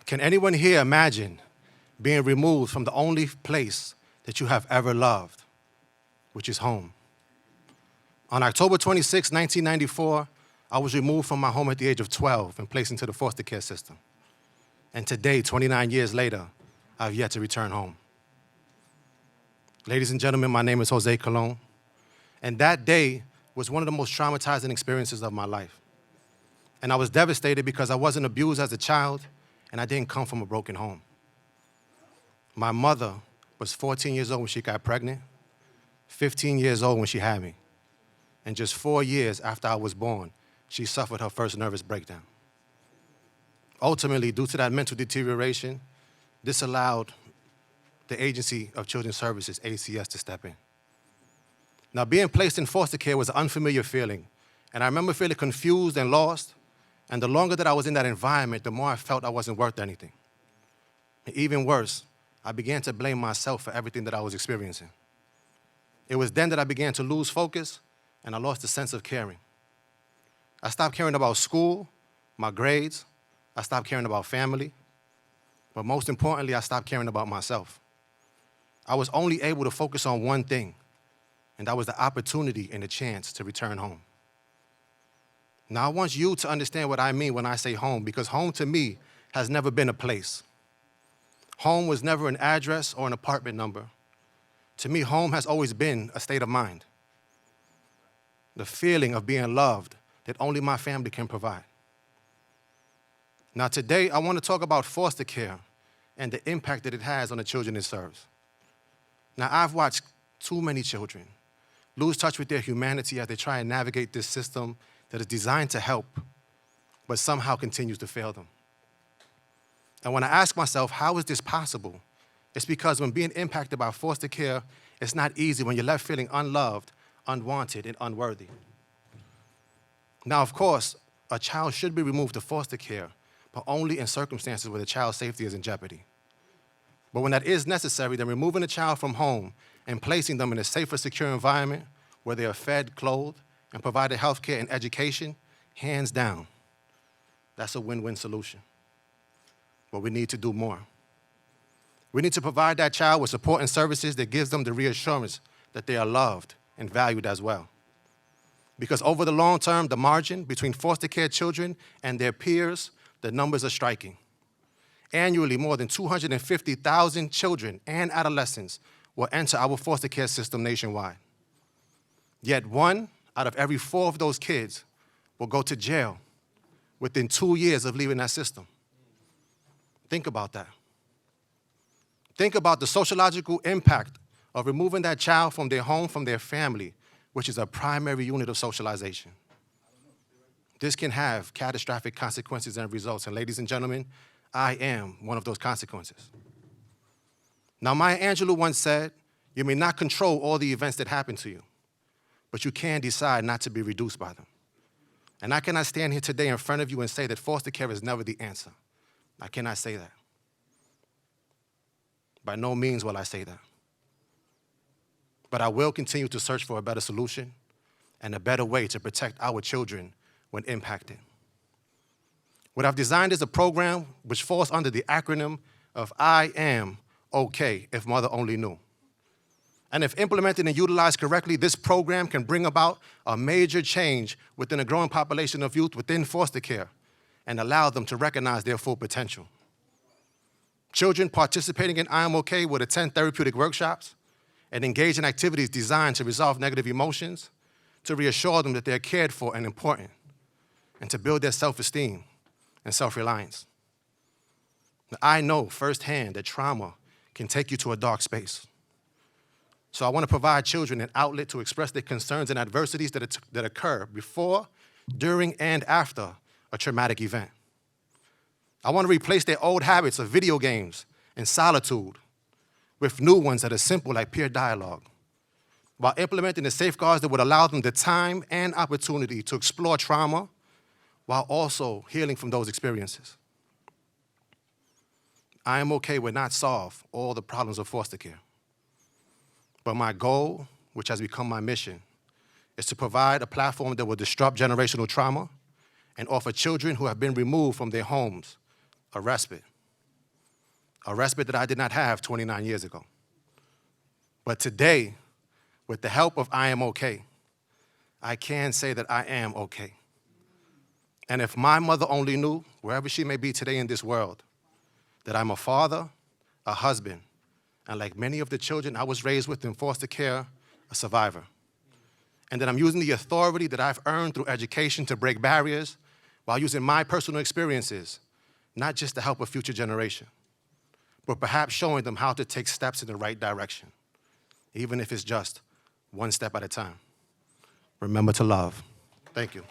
Can anyone here imagine being removed from the only place that you have ever loved, which is home? On October 26, 1994, I was removed from my home at the age of 12 and placed into the foster care system. And today, 29 years later, I've yet to return home. Ladies and gentlemen, my name is Jose Colon, and that day was one of the most traumatizing experiences of my life. And I was devastated because I wasn't abused as a child, and I didn't come from a broken home. My mother was 14 years old when she got pregnant, 15 years old when she had me, and just 4 years after I was born, she suffered her first nervous breakdown. Ultimately, due to that mental deterioration, this allowed the Agency of Children's Services, ACS, to step in. Now, being placed in foster care was an unfamiliar feeling, and I remember feeling confused and lost, and the longer that I was in that environment, the more I felt I wasn't worth anything. And even worse, I began to blame myself for everything that I was experiencing. It was then that I began to lose focus, and I lost the sense of caring. I stopped caring about school, my grades, I stopped caring about family, but most importantly, I stopped caring about myself. I was only able to focus on one thing, and that was the opportunity and the chance to return home. Now, I want you to understand what I mean when I say home, because home to me has never been a place. Home was never an address or an apartment number. To me, home has always been a state of mind. The feeling of being loved that only my family can provide. Now, today, I want to talk about foster care and the impact that it has on the children it serves. Now, I've watched too many children lose touch with their humanity as they try and navigate this system that is designed to help, but somehow continues to fail them. And when I ask myself, how is this possible? It's because when being impacted by foster care, it's not easy when you're left feeling unloved, unwanted, and unworthy. Now, of course, a child should be removed to foster care, but only in circumstances where the child's safety is in jeopardy. But when that is necessary, then removing a child from home and placing them in a safer, secure environment where they are fed, clothed, and provided health care and education, hands down, that's a win-win solution. But we need to do more. We need to provide that child with support and services that gives them the reassurance that they are loved and valued as well. Because over the long term, the margin between foster care children and their peers, the numbers are striking. Annually, more than 250,000 children and adolescents will enter our foster care system nationwide. Yet 1 out of every 4 of those kids will go to jail within 2 years of leaving that system. Think about that. Think about the sociological impact of removing that child from their home, from their family, which is a primary unit of socialization. This can have catastrophic consequences and results. And ladies and gentlemen, I am one of those consequences. Now, Maya Angelou once said, you may not control all the events that happen to you, but you can decide not to be reduced by them. And I cannot stand here today in front of you and say that foster care is never the answer. I cannot say that. By no means will I say that. But I will continue to search for a better solution and a better way to protect our children when impacted. What I've designed is a program which falls under the acronym of I Am Okay If Mother Only Knew. And if implemented and utilized correctly, this program can bring about a major change within a growing population of youth within foster care and allow them to recognize their full potential. Children participating in I Am Okay would attend therapeutic workshops and engage in activities designed to resolve negative emotions, to reassure them that they're cared for and important, and to build their self-esteem and self-reliance. Now, I know firsthand that trauma can take you to a dark space. So I want to provide children an outlet to express their concerns and adversities that occur before, during, and after a traumatic event. I want to replace their old habits of video games and solitude with new ones that are simple, like peer dialogue, while implementing the safeguards that would allow them the time and opportunity to explore trauma while also healing from those experiences. I Am Okay will not solve all the problems of foster care. But my goal, which has become my mission, is to provide a platform that will disrupt generational trauma and offer children who have been removed from their homes a respite, a respite that I did not have 29 years ago. But today, with the help of I Am Okay, I can say that I am okay. And if my mother only knew, wherever she may be today in this world, that I'm a father, a husband, and like many of the children I was raised with in foster care, a survivor. And that I'm using the authority that I've earned through education to break barriers while using my personal experiences, not just to help a future generation, but perhaps showing them how to take steps in the right direction, even if it's just one step at a time. Remember to love. Thank you.